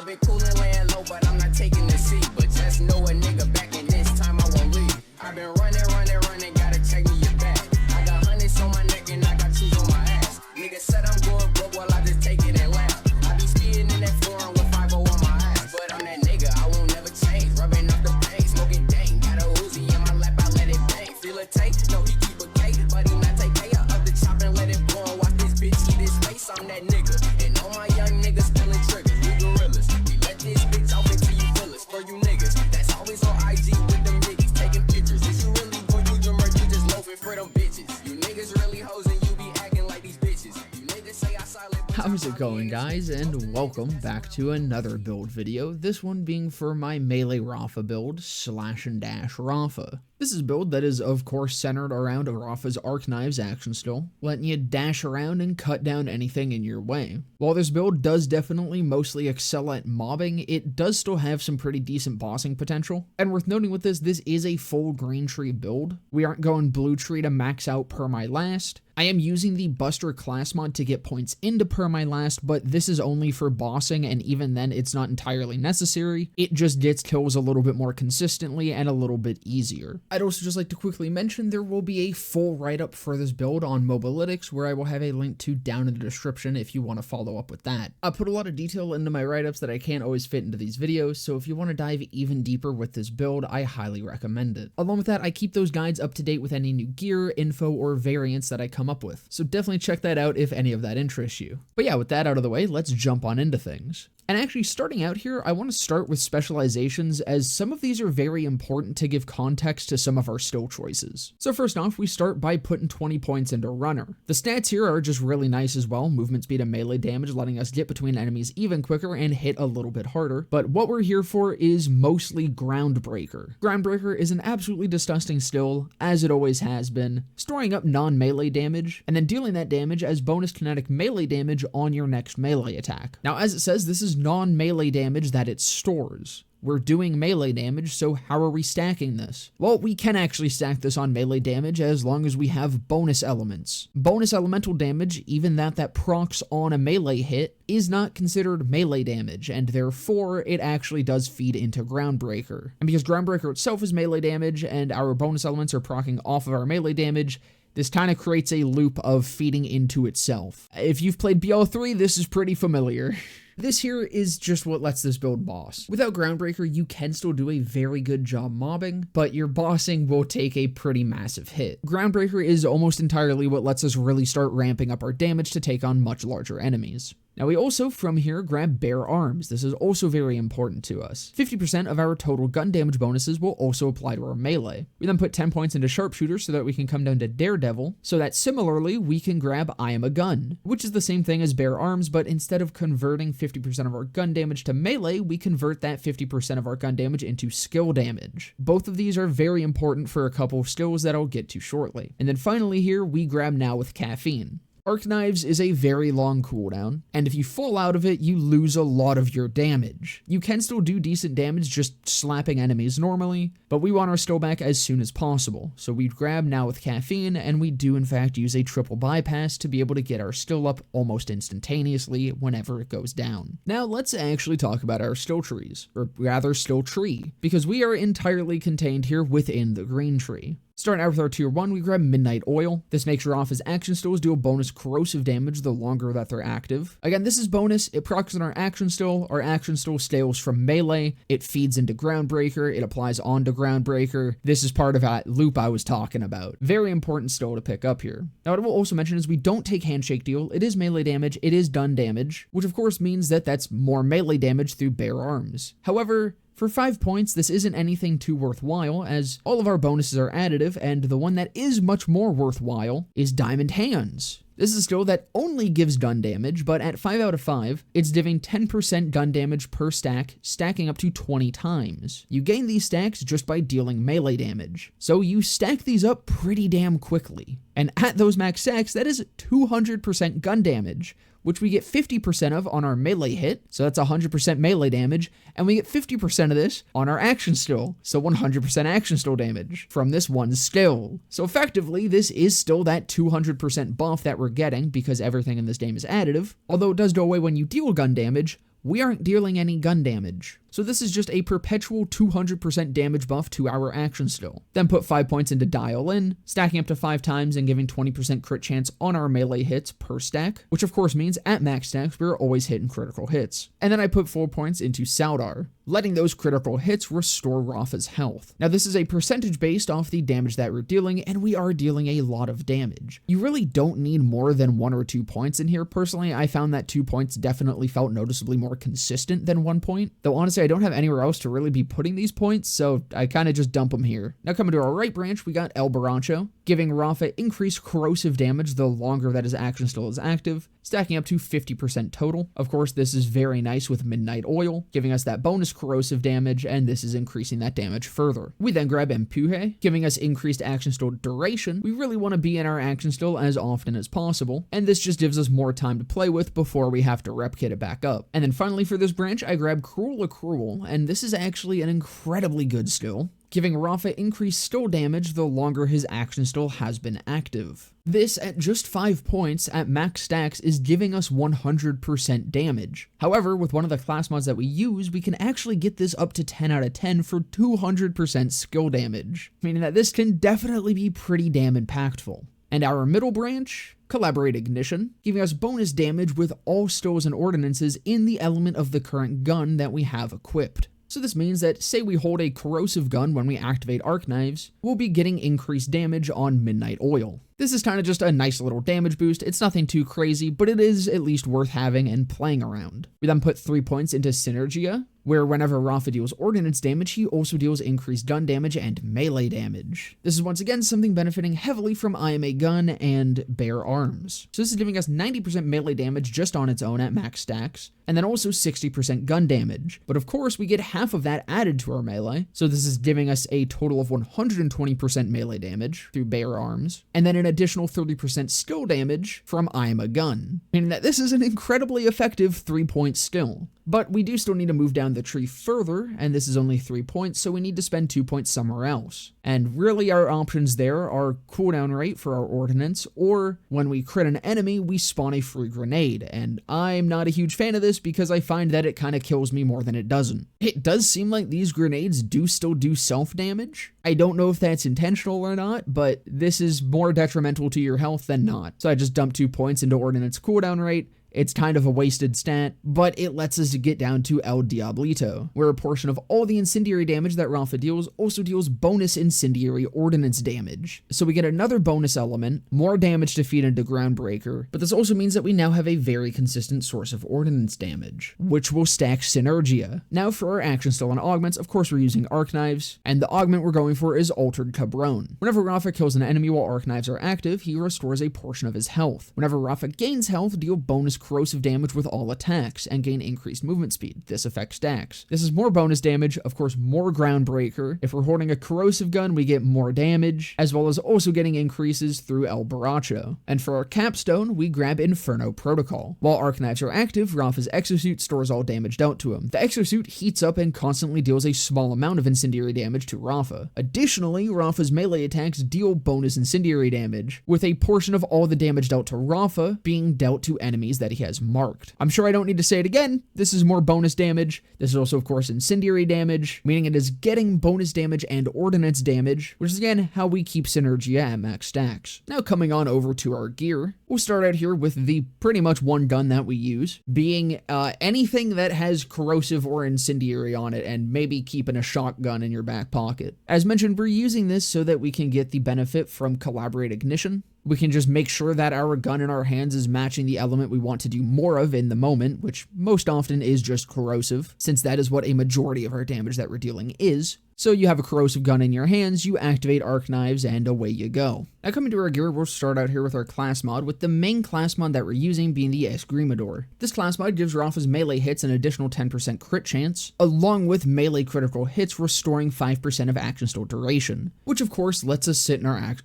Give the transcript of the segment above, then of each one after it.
been cool and laying low, but I'm not taking the seat. But just know a nigga back, and this time I won't leave. I've been running, gotta check me your back. I got hundreds on my neck and I got shoes on my ass. Nigga said I'm going broke, well I just take it and laugh. I be speeding in that foreign with 5 on my ass. But I'm that nigga, I won't never change. Rubbing off the pain, smoking dang. Got a Uzi in my lap, I let it bang. Feel a take, no he keep a cake, but he not take care of the chop and let it blow and watch this bitch eat his face. I'm that nigga, and all my young niggas pulling triggers. We gorillas, we let this bitch off until you feel us. For you niggas, that's always on IG with them niggas taking pictures. Is you really for you you just loafing for them bitches? You niggas really hoes and you be acting like these bitches. You niggas say I silent. How's it going, guys, and welcome back to another build video, this one being for my melee Rafa build, N Dash Rafa. This is a build that is, of course, centered around Rafa's Arc Knives action still, letting you dash around and cut down anything in your way. While this build does definitely mostly excel at mobbing, it does still have some pretty decent bossing potential. And worth noting with this is a full green tree build. We aren't going blue tree to max out per my last. I am using the Buster class mod to get points into per my last, but this is only for bossing, and even then it's not entirely necessary. It just gets kills a little bit more consistently and a little bit easier. I'd also just like to quickly mention there will be a full write-up for this build on Mobalytics, where I will have a link to down in the description if you want to follow up with that. I put a lot of detail into my write-ups that I can't always fit into these videos, so if you want to dive even deeper with this build, I highly recommend it. Along with that, I keep those guides up to date with any new gear, info, or variants that I come up with, so definitely check that out if any of that interests you. But yeah, with that out of the way, let's jump on into things. And actually, starting out here, I want to start with specializations, as some of these are very important to give context to some of our skill choices. So first off, we start by putting 20 points into Runner. The stats here are just really nice as well, movement speed and melee damage, letting us get between enemies even quicker and hit a little bit harder. But what we're here for is mostly Groundbreaker. Groundbreaker is an absolutely disgusting skill, as it always has been, storing up non-melee damage, and then dealing that damage as bonus kinetic melee damage on your next melee attack. Now, as it says, this is non-melee damage that it stores. We're doing melee damage, so how are we stacking this? Well, we can actually stack this on melee damage as long as we have bonus elements. Bonus elemental damage, even that procs on a melee hit, is not considered melee damage, and therefore it actually does feed into Groundbreaker. And because Groundbreaker itself is melee damage, and our bonus elements are proccing off of our melee damage, this kind of creates a loop of feeding into itself. If you've played BL3, this is pretty familiar. This here is just what lets this build boss. Without Groundbreaker, you can still do a very good job mobbing, but your bossing will take a pretty massive hit. Groundbreaker is almost entirely what lets us really start ramping up our damage to take on much larger enemies. Now we also, from here, grab Bare Arms. This is also very important to us. 50% of our total gun damage bonuses will also apply to our melee. We then put 10 points into Sharpshooter so that we can come down to Daredevil, so that similarly we can grab I Am a Gun, which is the same thing as Bare Arms, but instead of converting 50% of our gun damage to melee, we convert that 50% of our gun damage into skill damage. Both of these are very important for a couple of skills that I'll get to shortly. And then finally here, we grab Now with Caffeine. Arc Knives is a very long cooldown, and if you fall out of it, you lose a lot of your damage. You can still do decent damage just slapping enemies normally, but we want our skill back as soon as possible, so we grab Now with Caffeine, and we do in fact use a triple bypass to be able to get our skill up almost instantaneously whenever it goes down. Now let's actually talk about our skill trees, or rather skill tree, because we are entirely contained here within the green tree. Starting out with our tier 1, we grab Midnight Oil. This makes Rafa's action stills do a bonus corrosive damage the longer that they're active. Again, this is bonus. It procs on our action still scales from melee. It feeds into Groundbreaker. It applies onto Groundbreaker. This is part of that loop I was talking about. Very important still to pick up here. Now, what I will also mention is we don't take Handshake Deal. It is melee damage. It is done damage, which of course means that that's more melee damage through Bare Arms. However, for 5 points, this isn't anything too worthwhile, as all of our bonuses are additive, and the one that is much more worthwhile is Diamond Hands. This is a skill that only gives gun damage, but at 5 out of 5, it's giving 10% gun damage per stack, stacking up to 20 times. You gain these stacks just by dealing melee damage, so you stack these up pretty damn quickly. And at those max stacks, that is 200% gun damage, which we get 50% of on our melee hit, so that's 100% melee damage, and we get 50% of this on our action still, so 100% action still damage from this one skill. So effectively, this is still that 200% buff that we're getting because everything in this game is additive, although it does go away when you deal gun damage. we aren't dealing any gun damage. So this is just a perpetual 200% damage buff to our action still. Then put 5 points into Dial In, stacking up to 5 times and giving 20% crit chance on our melee hits per stack, which of course means at max stacks we're always hitting critical hits. And then I put 4 points into Saldar, letting those critical hits restore Rafa's health. Now this is a percentage based off the damage that we're dealing, and we are dealing a lot of damage. You really don't need more than 1 or 2 points in here. Personally, I found that 2 points definitely felt noticeably more consistent than 1 point, though honestly I don't have anywhere else to really be putting these points, so I kind of just dump them here. Now coming to our right branch, we got El Borracho, giving Rafa increased corrosive damage the longer that his action still is active, stacking up to 50% total. Of course, this is very nice with Midnight Oil, giving us that bonus corrosive damage, and this is increasing that damage further. We then grab Empuje, giving us increased action still duration. We really want to be in our action still as often as possible, and this just gives us more time to play with before we have to rep kit it back up. And then finally for this branch, I grab Cruel Accrual, and this is actually an incredibly good skill, giving Rafa increased still damage the longer his action still has been active. This, at just 5 points at max stacks, is giving us 100% damage. However, with one of the class mods that we use, we can actually get this up to 10 out of 10 for 200% skill damage, meaning that this can definitely be pretty damn impactful. And our middle branch, Collaborate Ignition, giving us bonus damage with all stills and ordinances in the element of the current gun that we have equipped. So this means that, say we hold a corrosive gun when we activate Arc Knives, we'll be getting increased damage on Midnight Oil. This is kind of just a nice little damage boost. It's nothing too crazy, but it is at least worth having and playing around. We then put 3 points into Synergia, where whenever Rafa deals ordnance damage, he also deals increased gun damage and melee damage. This is once again something benefiting heavily from I Am a Gun and Bare Arms. So this is giving us 90% melee damage just on its own at max stacks, and then also 60% gun damage. But of course, we get half of that added to our melee, so this is giving us a total of 120% melee damage through Bare Arms, and then an additional 30% skill damage from I Am a Gun, meaning that this is an incredibly effective 3-point skill. But we do still need to move down the tree further, and this is only 3 points, so we need to spend 2 points somewhere else. And really our options there are cooldown rate for our ordnance, or when we crit an enemy, we spawn a free grenade, and I'm not a huge fan of this because I find that it kind of kills me more than it doesn't. It does seem like these grenades do still do self-damage. I don't know if that's intentional or not, but this is more detrimental to your health than not. So I just dumped 2 points into ordnance cooldown rate. It's kind of a wasted stat, but it lets us get down to El Diablito, where a portion of all the incendiary damage that Rafa deals also deals bonus incendiary ordnance damage. So we get another bonus element, more damage to feed into Groundbreaker, but this also means that we now have a very consistent source of ordnance damage, which will stack Synergia. Now for our action still and augments, of course we're using Arc Knives, and the augment we're going for is Altered Cabron. Whenever Rafa kills an enemy while Arc Knives are active, he restores a portion of his health. Whenever Rafa gains health, deal bonus corrosive damage with all attacks and gain increased movement speed. This affects stacks. This is more bonus damage, of course more Groundbreaker. If we're holding a corrosive gun, we get more damage, as well as also getting increases through El Borracho. And for our capstone, we grab Inferno Protocol. While Arc Knives are active, Rafa's exosuit stores all damage dealt to him. The exosuit heats up and constantly deals a small amount of incendiary damage to Rafa. Additionally, Rafa's melee attacks deal bonus incendiary damage, with a portion of all the damage dealt to Rafa being dealt to enemies that he has marked. I'm sure I don't need to say it again. This is more bonus damage. This is also, of course, incendiary damage, meaning it is getting bonus damage and ordnance damage, which is again how we keep Synergia at max stacks. Now coming on over to our gear, we'll start out here with the pretty much one gun that we use, being anything that has corrosive or incendiary on it, and maybe keeping a shotgun in your back pocket. As mentioned, we're using this so that we can get the benefit from Collaborate Ignition. We can just make sure that our gun in our hands is matching the element we want to do more of in the moment, which most often is just corrosive, since that is what a majority of our damage that we're dealing is. So you have a corrosive gun in your hands, you activate Arc Knives, and away you go. Now coming to our gear, we'll start out here with our class mod, with the main class mod that we're using being the Esgrimador. This class mod gives Rafa's melee hits an additional 10% crit chance, along with melee critical hits restoring 5% of action still duration, which of course lets us sit in our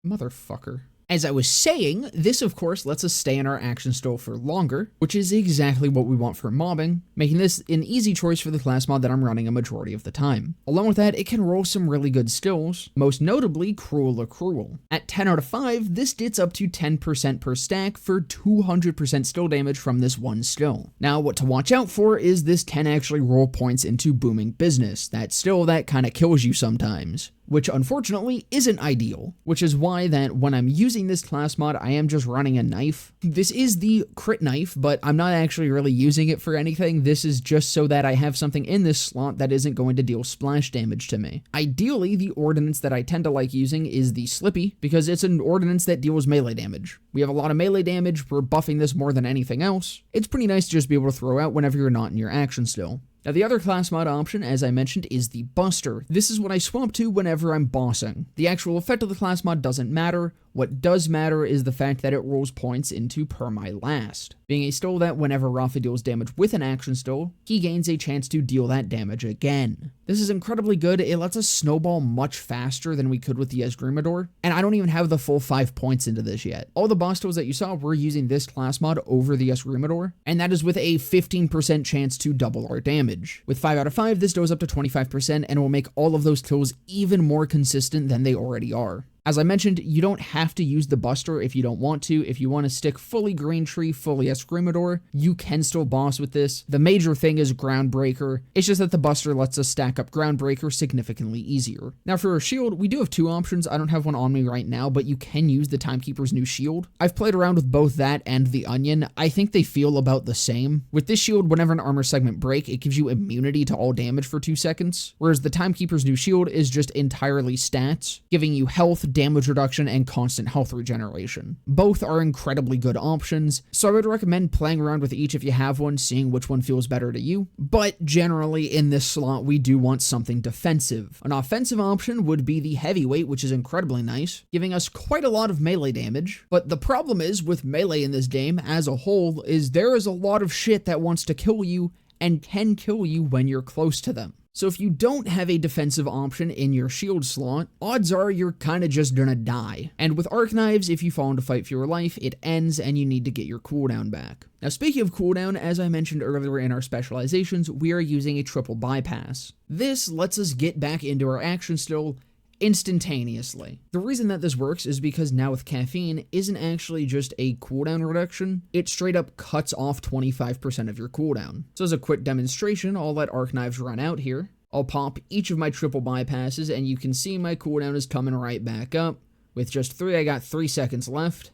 Motherfucker. As I was saying, this of course lets us stay in our action still for longer, which is exactly what we want for mobbing, making this an easy choice for the class mod that I'm running a majority of the time. Along with that, it can roll some really good stills, most notably Cruel Accrual. At 10 out of 5, this gets up to 10% per stack for 200% still damage from this one still. Now, what to watch out for is this can actually roll points into Booming Business, that still that kind of kills you sometimes, which unfortunately isn't ideal, which is why that when I'm using this class mod, I am just running a knife. This is the crit knife, but I'm not actually really using it for anything. This is just so that I have something in this slot that isn't going to deal splash damage to me. Ideally, the ordnance that I tend to like using is the Slippy, because it's an ordnance that deals melee damage. We have a lot of melee damage, we're buffing this more than anything else. It's pretty nice to just be able to throw out whenever you're not in your action still. Now, the other class mod option, as I mentioned, is the Buster. This is what I swap to whenever I'm bossing. The actual effect of the class mod doesn't matter. What does matter is the fact that it rolls points into Per My Last, being a still that whenever Rafa deals damage with an action still, he gains a chance to deal that damage again. This is incredibly good. It lets us snowball much faster than we could with the Esgrimador, and I don't even have the full 5 points into this yet. All the boss tools that you saw were using this class mod over the Esgrimador, and that is with a 15% chance to double our damage. With 5 out of 5, this goes up to 25% and will make all of those kills even more consistent than they already are. As I mentioned, you don't have to use the Buster if you don't want to. If you want to stick fully Green Tree, fully Esgrimador, you can still boss with this. The major thing is Groundbreaker. It's just that the Buster lets us stack up Groundbreaker significantly easier. Now for our shield, we do have 2 options. I don't have one on me right now, but you can use the Timekeeper's new shield. I've played around with both that and the Onion. I think they feel about the same. With this shield, whenever an armor segment break, it gives you immunity to all damage for 2 seconds, whereas the Timekeeper's new shield is just entirely stats, giving you health, damage reduction, and constant health regeneration. Both are incredibly good options, so I would recommend playing around with each if you have one, seeing which one feels better to you. But generally in this slot, we do want something defensive. An offensive option would be the Heavyweight, which is incredibly nice, giving us quite a lot of melee damage. But the problem is with melee in this game as a whole is there is a lot of shit that wants to kill you and can kill you when you're close to them. So if you don't have a defensive option in your shield slot, odds are you're kinda just gonna die. And with Arc Knives, if you fall into fight for your life, it ends and you need to get your cooldown back. Now speaking of cooldown, as I mentioned earlier in our specializations, we are using a triple bypass. This lets us get back into our action still instantaneously. The reason that this works is because now with caffeine isn't actually just a cooldown reduction, it straight up cuts off 25% of your cooldown. So as a quick demonstration, I'll let Arc Knives run out here. I'll pop each of my triple bypasses and you can see my cooldown is coming right back up. With just 3, I got 3 seconds left.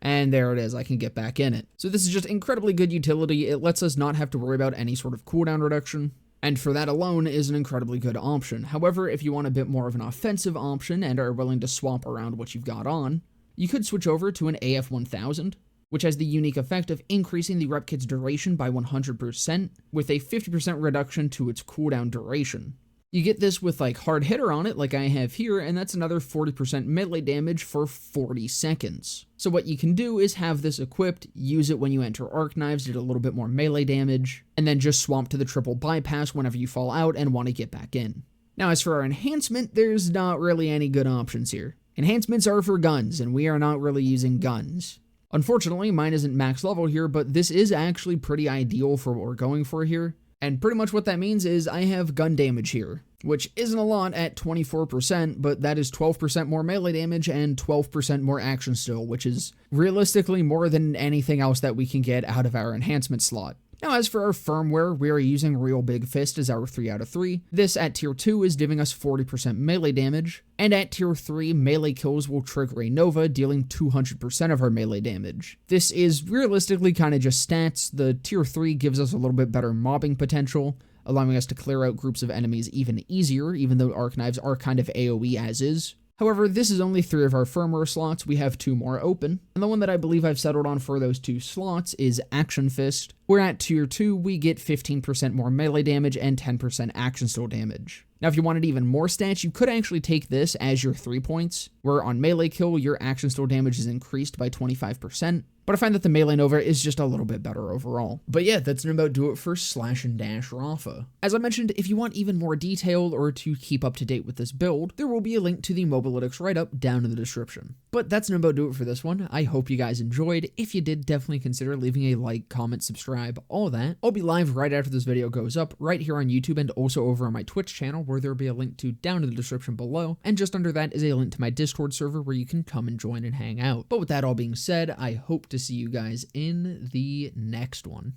And there it is, I can get back in it. So this is just incredibly good utility. It lets us not have to worry about any sort of cooldown reduction, and for that alone is an incredibly good option. However, if you want a bit more of an offensive option and are willing to swap around what you've got on, you could switch over to an AF1000, which has the unique effect of increasing the rep kit's duration by 100% with a 50% reduction to its cooldown duration. You get this with like Hard Hitter on it like I have here, and that's another 40% melee damage for 40 seconds. So what you can do is have this equipped, use it when you enter Arc Knives to get a little bit more melee damage, and then just swap to the triple bypass whenever you fall out and want to get back in. Now as for our enhancement, there's not really any good options here. Enhancements are for guns, and we are not really using guns. Unfortunately, mine isn't max level here, but this is actually pretty ideal for what we're going for here. And pretty much what that means is I have gun damage here, which isn't a lot at 24%, but that is 12% more melee damage and 12% more action still, which is realistically more than anything else that we can get out of our enhancement slot. Now as for our firmware, we are using Real Big Fist as our 3 out of 3. This at tier 2 is giving us 40% melee damage, and at tier 3, melee kills will trigger a Nova, dealing 200% of our melee damage. This is realistically kind of just stats. The tier 3 gives us a little bit better mobbing potential, allowing us to clear out groups of enemies even easier, even though Arc Knives are kind of AoE as is. However, this is only 3 of our firmware slots. We have 2 more open, and the one that I believe I've settled on for those 2 slots is Action Fist, where at tier 2 we get 15% more melee damage and 10% action still damage. Now if you wanted even more stats, you could actually take this as your 3 points, where on melee kill your action still damage is increased by 25%. but I find that the Melee Nova is just a little bit better overall. But yeah, that's gonna about do it for Slash and Dash Rafa. As I mentioned, if you want even more detail or to keep up to date with this build, there will be a link to the Mobalytics write-up down in the description. But that's gonna about do it for this one. I hope you guys enjoyed. If you did, definitely consider leaving a like, comment, subscribe, all that. I'll be live right after this video goes up, right here on YouTube and also over on my Twitch channel, where there'll be a link to down in the description below, and just under that is a link to my Discord server where you can come and join and hang out. But with that all being said, I hope to see you guys in the next one.